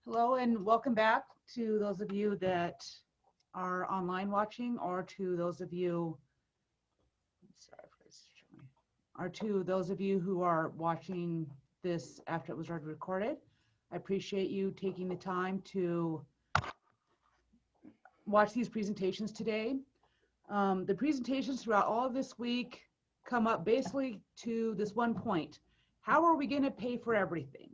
Hello and welcome back to those of you that are online watching, or to those of you, who are watching this after it was already recorded. I appreciate you taking the time to watch these presentations today. The presentations throughout all of this week come up basically to this one point. How are we going to pay for everything?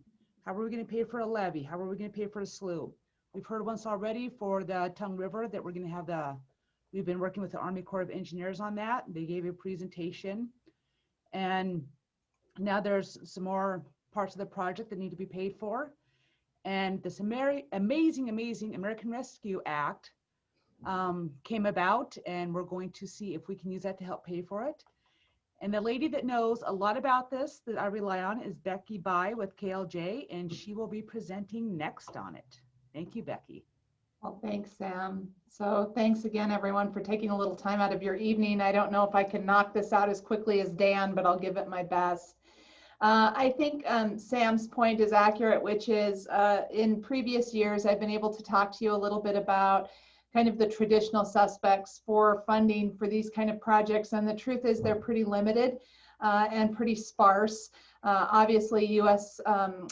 How are we going to pay for a levee? How are we going to pay for a slough? We've heard once already for the Tongue River that we're going to have we've been working with the Army Corps of Engineers on that. They gave a presentation. And now there's some more parts of the project that need to be paid for. And this amazing American Rescue Act came about, and we're going to see if we can use that to help pay for it. And the lady that knows a lot about this that I rely on is Becky Bai with KLJ, and she will be presenting next on it. Thank you, Becky. Well, thanks, Sam. So thanks again, everyone, for taking a little time out of your evening. I don't know if I can knock this out as quickly as Dan, but I'll give it my best. I think Sam's point is accurate, which is in previous years, I've been able to talk to you a little bit about kind of the traditional suspects for funding for these kind of projects. And the truth is they're pretty limited and pretty sparse. Obviously, U.S.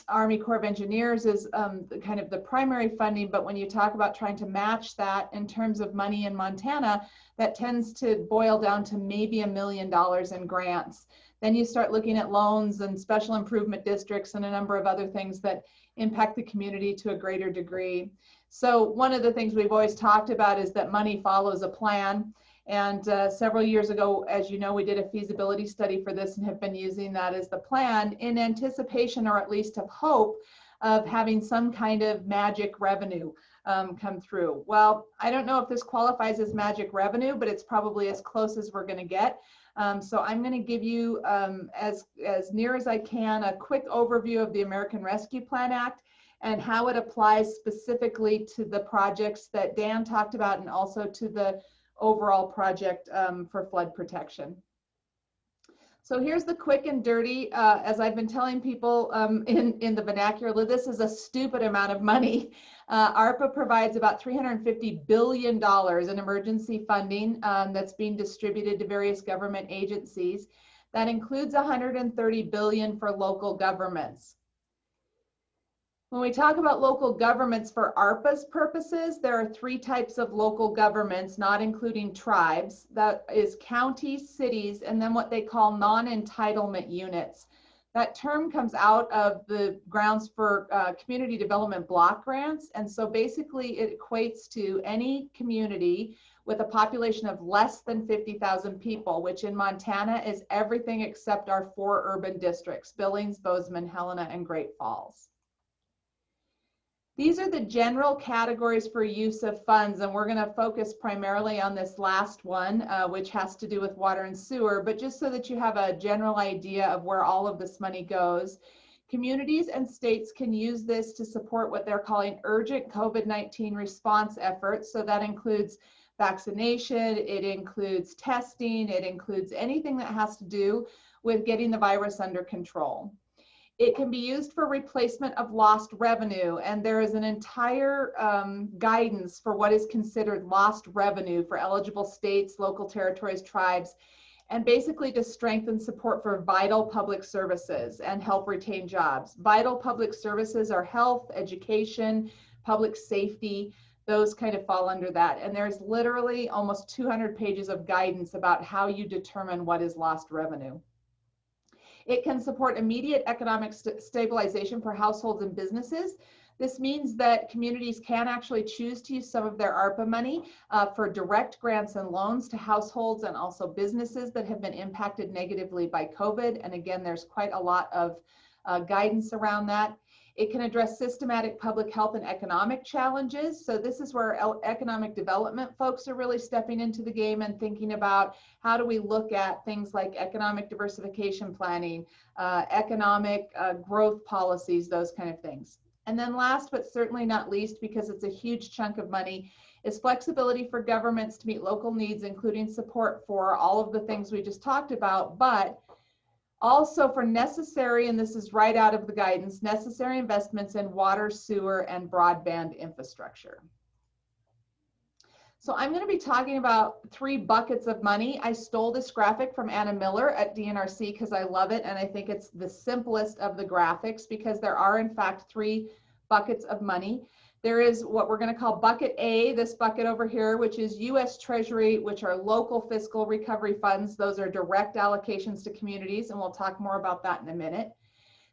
Army Corps of Engineers is kind of the primary funding, but when you talk about trying to match that in terms of money in Montana, that tends to boil down to maybe $1 million in grants. Then you start looking at loans and special improvement districts and a number of other things that impact the community to a greater degree. So one of the things we've always talked about is that money follows a plan. And several years ago, as you know, we did a feasibility study for this and have been using that as the plan in anticipation, or at least of hope, of having some kind of magic revenue come through. Well, I don't know if this qualifies as magic revenue, but it's probably as close as we're going to get. So I'm going to give you, as near as I can, a quick overview of the American Rescue Plan Act and how it applies specifically to the projects that Dan talked about, and also to the overall project for flood protection. So here's the quick and dirty. As I've been telling people in the vernacular, this is a stupid amount of money. ARPA provides about $350 billion in emergency funding that's being distributed to various government agencies. That includes $130 billion for local governments. When we talk about local governments for ARPA's purposes, there are three types of local governments, not including tribes. That is counties, cities, and then what they call non-entitlement units. That term comes out of the grounds for community development block grants. And so basically it equates to any community with a population of less than 50,000 people, which in Montana is everything except our 4 urban districts: Billings, Bozeman, Helena, and Great Falls. These are the general categories for use of funds, and we're going to focus primarily on this last one, which has to do with water and sewer. But just so that you have a general idea of where all of this money goes, communities and states can use this to support what they're calling urgent COVID-19 response efforts. So that includes vaccination, it includes testing, it includes anything that has to do with getting the virus under control. It can be used for replacement of lost revenue, and there is an entire guidance for what is considered lost revenue for eligible states, local territories, tribes, and basically to strengthen support for vital public services and help retain jobs. Vital public services are health, education, public safety. Those kind of fall under that. And there's literally almost 200 pages of guidance about how you determine what is lost revenue. It can support immediate economic stabilization for households and businesses. This means that communities can actually choose to use some of their ARPA money for direct grants and loans to households and also businesses that have been impacted negatively by COVID. And again, there's quite a lot of guidance around that. It can address systematic public health and economic challenges. So this is where economic development folks are really stepping into the game and thinking about how do we look at things like economic diversification planning, economic growth policies, those kind of things. And then last but certainly not least, because it's a huge chunk of money, is flexibility for governments to meet local needs, including support for all of the things we just talked about, but Also for necessary, and this is right out of the guidance, necessary investments in water, sewer, and broadband infrastructure. So I'm going to be talking about 3 buckets of money. I stole this graphic from Anna Miller at DNRC because I love it, and I think it's the simplest of the graphics because there are in fact 3 buckets of money. There is what we're going to call bucket A, this bucket over here, which is U.S. Treasury, which are local fiscal recovery funds. Those are direct allocations to communities, and we'll talk more about that in a minute.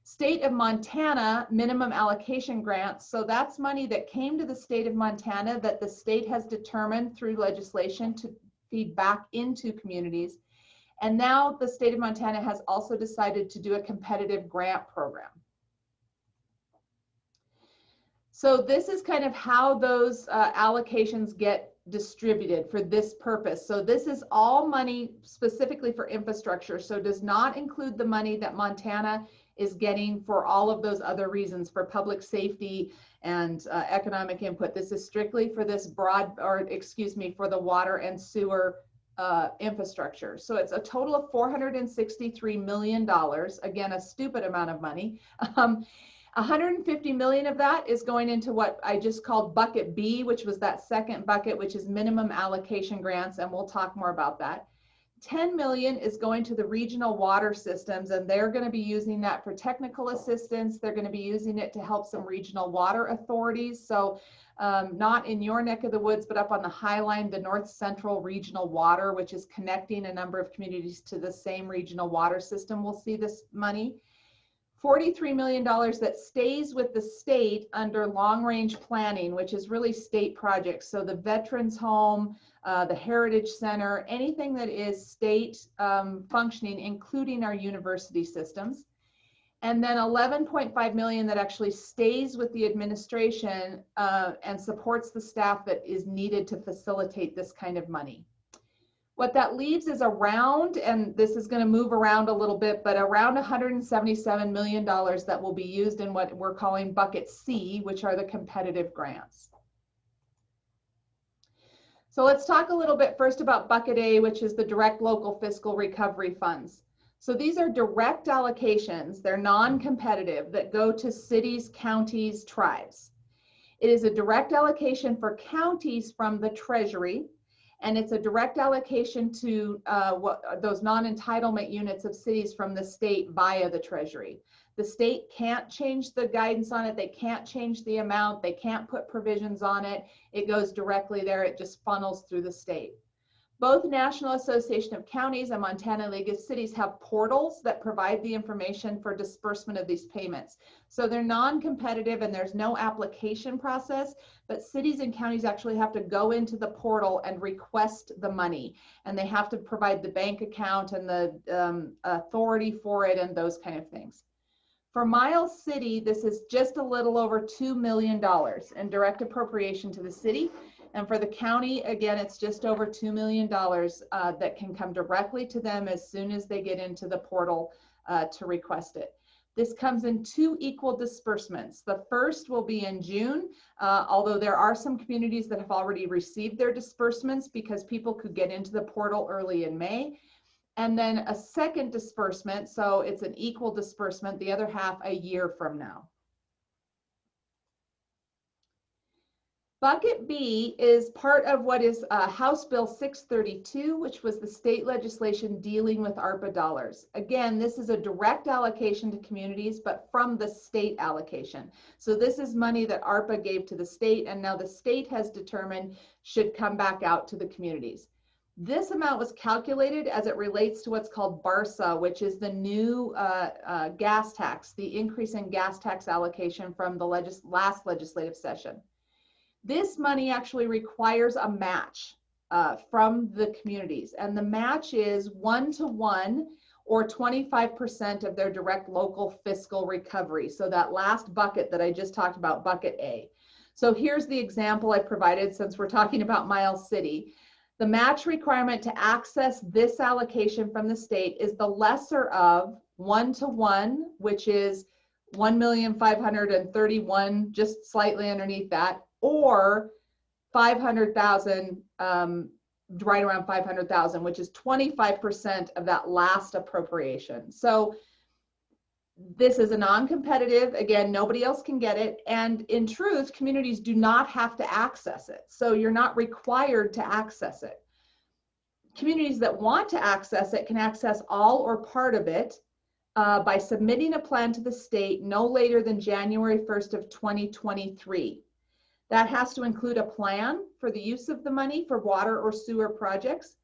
State of Montana minimum allocation grants. So that's money that came to the state of Montana that the state has determined through legislation to feed back into communities. And now the state of Montana has also decided to do a competitive grant program. So this is kind of how those allocations get distributed for this purpose. So this is all money specifically for infrastructure. So does not include the money that Montana is getting for all of those other reasons for public safety and economic input. This is strictly for this for the water and sewer infrastructure. So it's a total of $463 million. Again, a stupid amount of money. 150 million of that is going into what I just called bucket B, which was that second bucket, which is minimum allocation grants, and we'll talk more about that. 10 million is going to the regional water systems, and they're going to be using that for technical assistance. They're going to be using it to help some regional water authorities. So not in your neck of the woods, but up on the High Line, the North Central Regional Water, which is connecting a number of communities to the same regional water system, will see this money. $43 million that stays with the state under long-range planning, which is really state projects. So the Veterans Home, the Heritage Center, anything that is state functioning, including our university systems. And then 11.5 million that actually stays with the administration and supports the staff that is needed to facilitate this kind of money. What that leaves is around, and this is going to move around a little bit, but around $177 million that will be used in what we're calling bucket C, which are the competitive grants. So let's talk a little bit first about bucket A, which is the direct local fiscal recovery funds. So these are direct allocations, they're non-competitive, that go to cities, counties, tribes. It is a direct allocation for counties from the Treasury, and it's a direct allocation to those non-entitlement units of cities from the state via the Treasury. The state can't change the guidance on it. They can't change the amount. They can't put provisions on it. It goes directly there. It just funnels through the state. Both National Association of Counties and Montana League of Cities have portals that provide the information for disbursement of these payments. So they're non-competitive and there's no application process, but cities and counties actually have to go into the portal and request the money. And they have to provide the bank account and the authority for it and those kind of things. For Miles City, this is just a little over $2 million in direct appropriation to the city. And for the county, again, it's just over $2 million that can come directly to them as soon as they get into the portal to request it. This comes in 2 equal disbursements. The first will be in June, although there are some communities that have already received their disbursements because people could get into the portal early in May. And then a second disbursement, so it's an equal disbursement, the other half a year from now. Bucket B is part of what is House Bill 632, which was the state legislation dealing with ARPA dollars. Again, this is a direct allocation to communities, but from the state allocation. So this is money that ARPA gave to the state, and now the state has determined should come back out to the communities. This amount was calculated as it relates to what's called BARSA, which is the new gas tax, the increase in gas tax allocation from the last legislative session. This money actually requires a match from the communities, and the match is 1-to-1 or 25% of their direct local fiscal recovery. So that last bucket that I just talked about, bucket A. So here's the example I provided since we're talking about Miles City. The match requirement to access this allocation from the state is the lesser of 1-to-1, which is 1,531,000, just slightly underneath that, or 500,000 right around 500,000, which is 25% of that last appropriation. So this is a non-competitive, again, nobody else can get it. And in truth, communities do not have to access it. So you're not required to access it. Communities that want to access it can access all or part of it by submitting a plan to the state no later than January 1st of 2023. That has to include a plan for the use of the money for water or sewer projects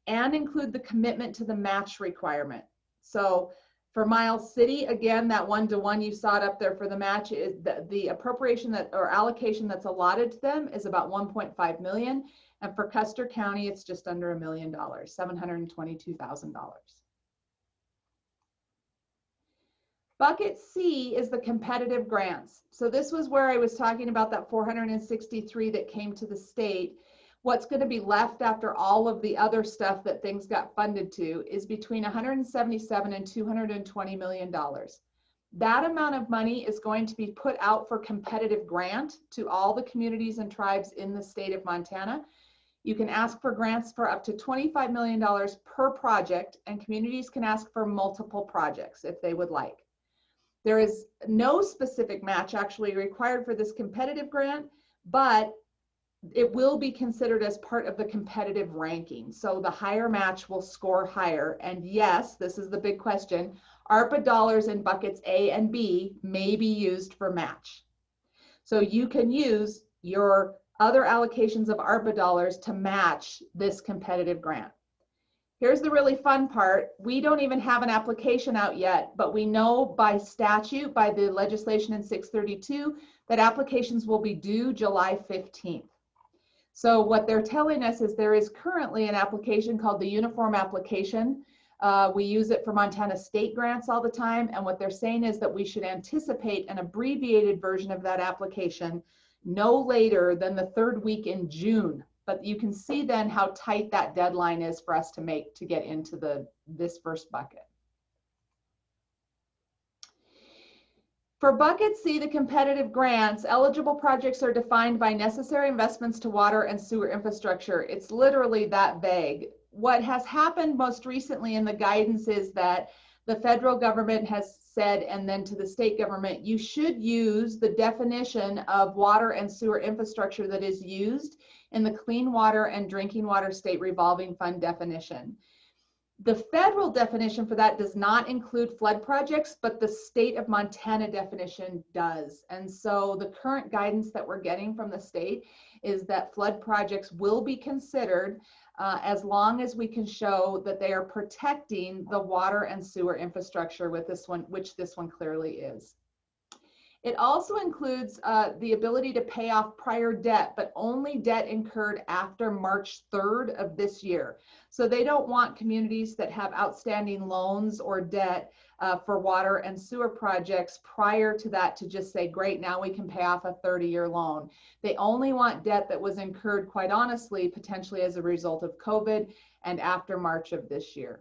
and include the commitment to the match requirement. So for Miles City, again, that 1-to-1 you saw it up there for the match, is the appropriation that or allocation that's allotted to them is about 1.5 million. And for Custer County, it's just under $1 million, $722,000. Bucket C is the competitive grants. So this was where I was talking about that 463 that came to the state. What's going to be left after all of the other stuff that things got funded to is between 177 and $220 million. That amount of money is going to be put out for competitive grant to all the communities and tribes in the state of Montana. You can ask for grants for up to $25 million per project, and communities can ask for multiple projects if they would like. There is no specific match actually required for this competitive grant, but it will be considered as part of the competitive ranking. So the higher match will score higher. And yes, this is the big question, ARPA dollars in buckets A and B may be used for match. So you can use your other allocations of ARPA dollars to match this competitive grant. Here's the really fun part. We don't even have an application out yet, but we know by statute, by the legislation in 632, that applications will be due July 15th. So what they're telling us is there is currently an application called the Uniform Application. We use it for Montana state grants all the time. And what they're saying is that we should anticipate an abbreviated version of that application no later than the third week in June. But you can see then how tight that deadline is for us to get into this first bucket. For bucket C, the competitive grants, eligible projects are defined by necessary investments to water and sewer infrastructure. It's literally that vague. What has happened most recently in the guidance is that the federal government has said, and then to the state government, you should use the definition of water and sewer infrastructure that is used in the Clean Water and Drinking Water State Revolving Fund definition. The federal definition for that does not include flood projects, but the state of Montana definition does. And so the current guidance that we're getting from the state is that flood projects will be considered as long as we can show that they are protecting the water and sewer infrastructure with this one, which this one clearly is. It also includes the ability to pay off prior debt, but only debt incurred after March 3rd of this year. So they don't want communities that have outstanding loans or debt for water and sewer projects prior to that to just say, great, now we can pay off a 30-year loan. They only want debt that was incurred, quite honestly, potentially as a result of COVID and after March of this year.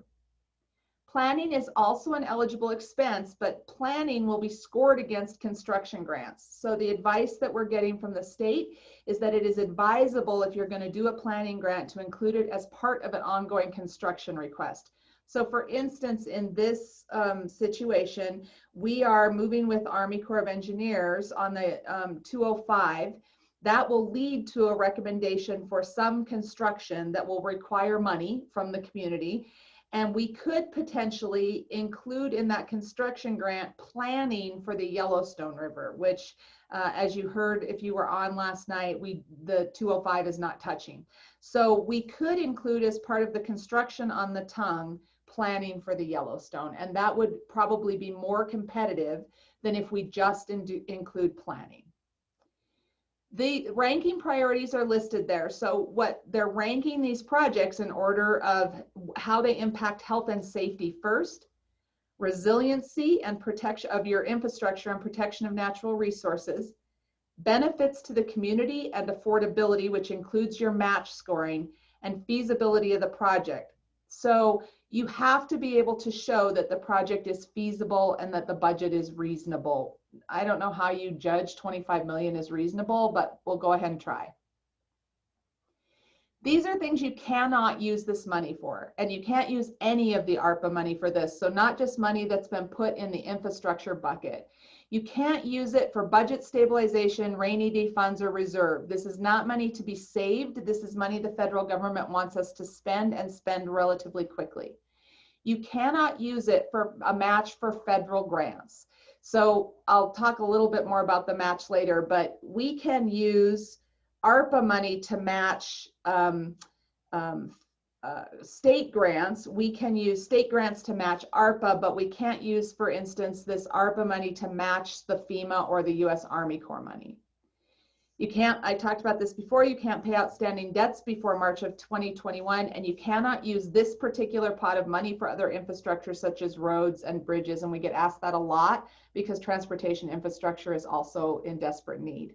Planning is also an eligible expense, but planning will be scored against construction grants. So the advice that we're getting from the state is that it is advisable if you're going to do a planning grant to include it as part of an ongoing construction request. So for instance, in this situation, we are moving with Army Corps of Engineers on the 205. That will lead to a recommendation for some construction that will require money from the community. And we could potentially include in that construction grant planning for the Yellowstone River, which as you heard, if you were on last night, the 205 is not touching. So we could include as part of the construction on the Tongue planning for the Yellowstone. And that would probably be more competitive than if we just include planning. The ranking priorities are listed there. So what they're ranking these projects in order of how they impact health and safety first, resiliency and protection of your infrastructure and protection of natural resources, benefits to the community and affordability, which includes your match scoring, and feasibility of the project. So you have to be able to show that the project is feasible and that the budget is reasonable. I don't know how you judge 25 million is reasonable, but we'll go ahead and try. These are things you cannot use this money for, and you can't use any of the ARPA money for this. So not just money that's been put in the infrastructure bucket. You can't use it for budget stabilization, rainy day funds, or reserve. This is not money to be saved. This is money the federal government wants us to spend and spend relatively quickly. You cannot use it for a match for federal grants. So I'll talk a little bit more about the match later, but we can use ARPA money to match state grants. We can use state grants to match ARPA, but we can't use, for instance, this ARPA money to match the FEMA or the US Army Corps money. You can't, I talked about this before, you can't pay outstanding debts before March of 2021, and you cannot use this particular pot of money for other infrastructure such as roads and bridges, and we get asked that a lot because transportation infrastructure is also in desperate need.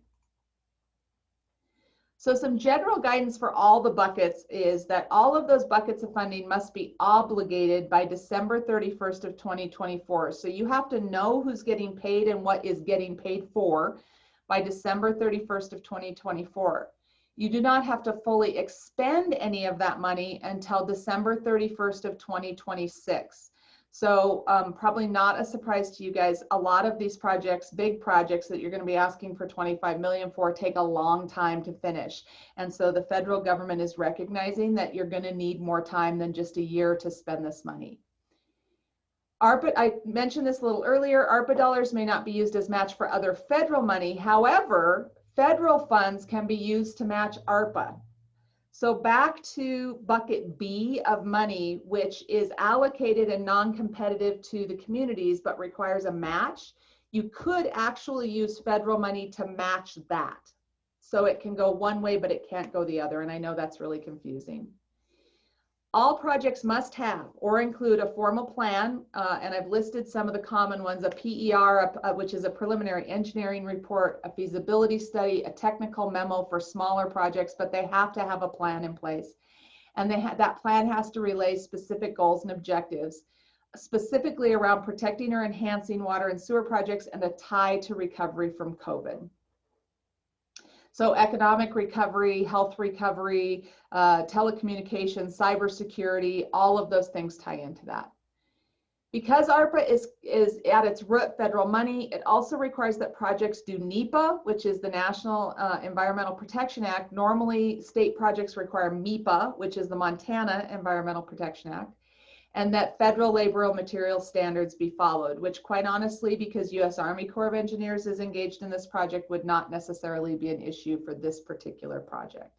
So some general guidance for all the buckets is that all of those buckets of funding must be obligated by December 31st of 2024. So you have to know who's getting paid and what is getting paid for by December 31st of 2024. You do not have to fully expend any of that money until December 31st of 2026. So probably not a surprise to you guys, a lot of these projects, big projects that you're going to be asking for 25 million for, take a long time to finish. And so the federal government is recognizing that you're going to need more time than just a year to spend this money. ARPA, I mentioned this a little earlier, ARPA dollars may not be used as match for other federal money. However, federal funds can be used to match ARPA. So back to bucket B of money, which is allocated and non-competitive to the communities, but requires a match. You could actually use federal money to match that. So it can go one way, but it can't go the other. And I know that's really confusing. All projects must have or include a formal plan, and I've listed some of the common ones, a PER, which is a preliminary engineering report, a feasibility study, a technical memo for smaller projects, but they have to have a plan in place. And that plan has to relay specific goals and objectives, specifically around protecting or enhancing water and sewer projects and a tie to recovery from COVID. So economic recovery, health recovery, telecommunications, cybersecurity, all of those things tie into that. Because ARPA is at its root federal money, it also requires that projects do NEPA, which is the National Environmental Protection Act. Normally, state projects require MEPA, which is the Montana Environmental Protection Act, and that federal labor and material standards be followed, which quite honestly, because US Army Corps of Engineers is engaged in this project, would not necessarily be an issue for this particular project.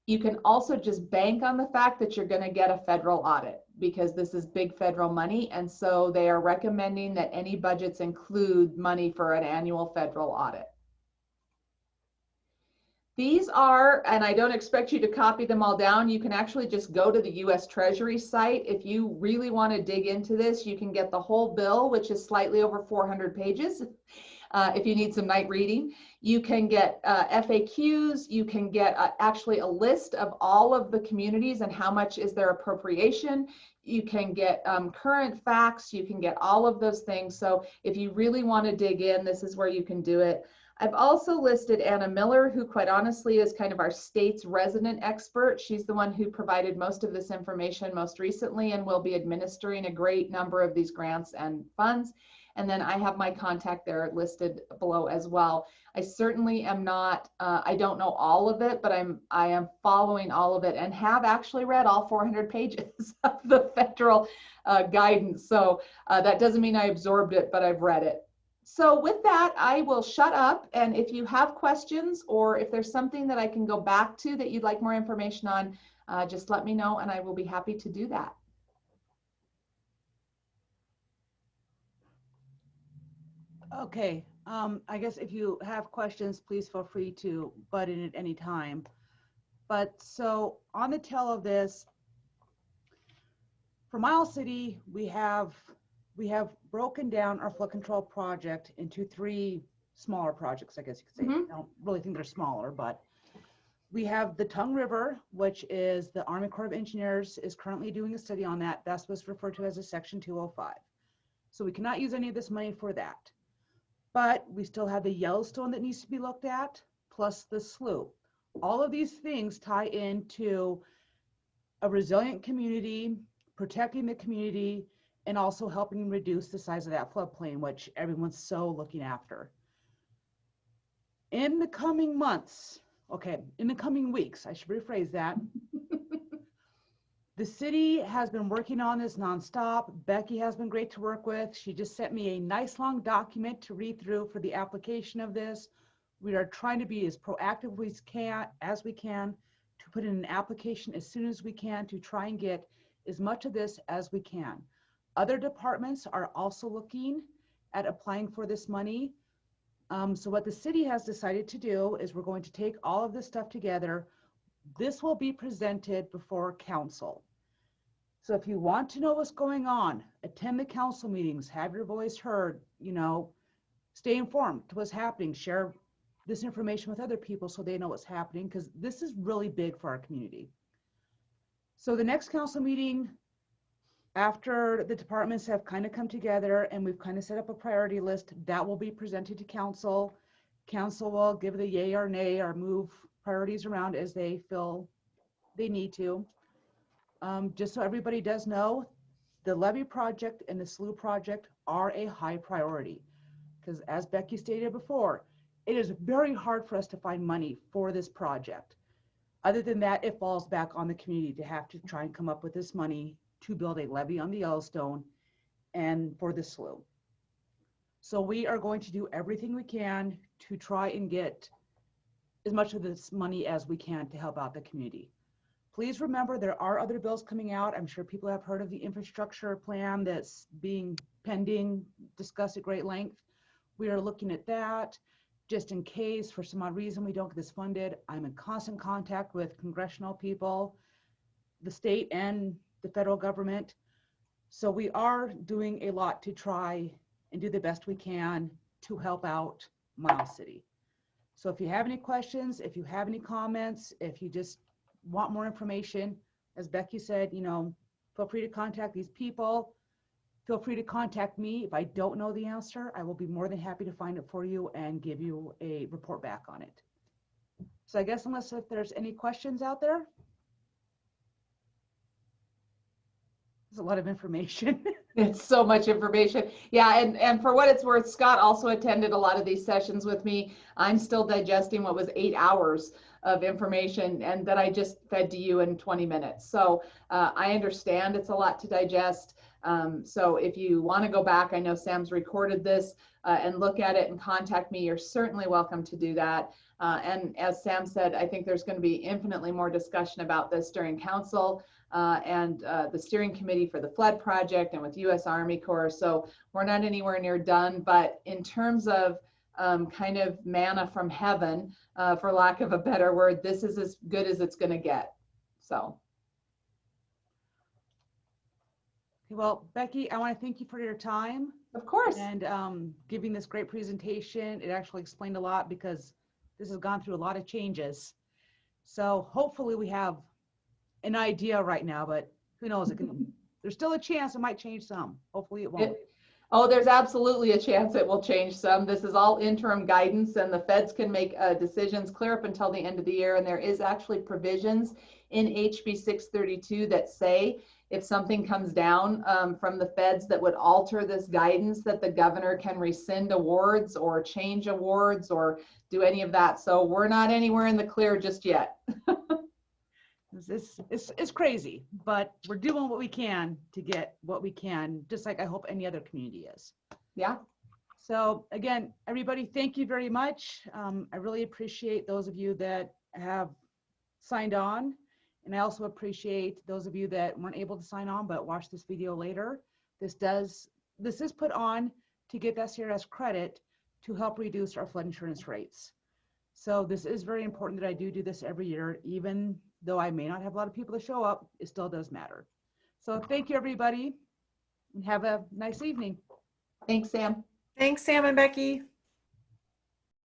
You can also just bank on the fact that you're gonna get a federal audit because this is big federal money. And so they are recommending that any budgets include money for an annual federal audit. These are, and I don't expect you to copy them all down, you can actually just go to the US Treasury site. If you really want to dig into this, you can get the whole bill, which is slightly over 400 pages. If you need some night reading, you can get FAQs, you can get actually a list of all of the communities and how much is their appropriation. You can get current facts, you can get all of those things. So if you really want to dig in, this is where you can do it. I've also listed Anna Miller, who quite honestly is kind of our state's resident expert. She's the one who provided most of this information most recently and will be administering a great number of these grants and funds. And then I have my contact there listed below as well. I certainly am not, I don't know all of it, but I am following all of it and have actually read all 400 pages of the federal guidance. So that doesn't mean I absorbed it, but I've read it. So with that, I will shut up. And if you have questions or if there's something that I can go back to that you'd like more information on, just let me know and I will be happy to do that. Okay, I guess if you have questions, please feel free to butt in at any time. But so on the tail of this, for Miles City, we have broken down our flood control project into 3 smaller projects, I guess you could say. I don't really think they're smaller, but we have the Tongue River, which is the Army Corps of Engineers is currently doing a study on that. That's what's referred to as a Section 205. So we cannot use any of this money for that. But we still have the Yellowstone that needs to be looked at, plus the slough. All of these things tie into a resilient community, protecting the community, and also helping reduce the size of that floodplain, which everyone's so looking after. In the coming months, okay, in the coming weeks, I should rephrase that. The city has been working on this nonstop. Becky has been great to work with. She just sent me a nice long document to read through for the application of this. We are trying to be as proactive as we can to put in an application as soon as we can to try and get as much of this as we can. Other departments are also looking at applying for this money. So what the city has decided to do is we're going to take all of this stuff together. This will be presented before council. So if you want to know what's going on, attend the council meetings, have your voice heard, you know, stay informed to what's happening, share this information with other people so they know what's happening, because this is really big for our community. So the next council meeting, after the departments have kind of come together and we've kind of set up a priority list, that will be presented to council. Council will give the yay or nay or move priorities around as they feel they need to. Just so everybody does know, the levee project and the slough project are a high priority, because as Becky stated before, it is very hard for us to find money for this project. Other than that, it falls back on the community to have to try and come up with this money to build a levee on the Yellowstone and for the slough. So we are going to do everything we can to try and get as much of this money as we can to help out the community. Please remember, there are other bills coming out. I'm sure people have heard of the infrastructure plan that's being pending, discussed at great length. We are looking at that just in case for some odd reason we don't get this funded. I'm in constant contact with congressional people, the state and the federal government. So we are doing a lot to try and do the best we can to help out Miles City. So if you have any questions, if you have any comments, if you just want more information, as Becky said, you know, feel free to contact these people. Feel free to contact me. If I don't know the answer, I will be more than happy to find it for you and give you a report back on it. So I guess unless if there's any questions out there. There's a lot of information. It's so much information. Yeah, and for what it's worth, Scott also attended a lot of these sessions with me. I'm still digesting what was 8 hours of information and that I just fed to you in 20 minutes. So I understand it's a lot to digest. So if you want to go back, I know Sam's recorded this and look at it and contact me, you're certainly welcome to do that. And as Sam said, I think there's going to be infinitely more discussion about this during council and the steering committee for the flood project and with U.S. Army Corps. So we're not anywhere near done, but in terms of kind of manna from heaven, for lack of a better word, this is as good as it's going to get. So. Well, Becky, I want to thank you for your time. Of course. And giving this great presentation. It actually explained a lot because this has gone through a lot of changes. So hopefully we have an idea right now, but who knows? There's still a chance it might change some. Hopefully it won't. There's absolutely a chance it will change some. This is all interim guidance and the feds can make decisions clear up until the end of the year. And there is actually provisions in HB 632 that say if something comes down from the feds that would alter this guidance, that the governor can rescind awards or change awards or do any of that. So we're not anywhere in the clear just yet. It's crazy, but we're doing what we can to get what we can, just like I hope any other community is. Yeah. So again, everybody, thank you very much. I really appreciate those of you that have signed on. And I also appreciate those of you that weren't able to sign on but watch this video later. This is put on to give SCRS credit to help reduce our flood insurance rates. So this is very important that I do this every year, even though I may not have a lot of people to show up, it still does matter. So thank you, everybody, and have a nice evening. Thanks, Sam. Thanks, Sam and Becky.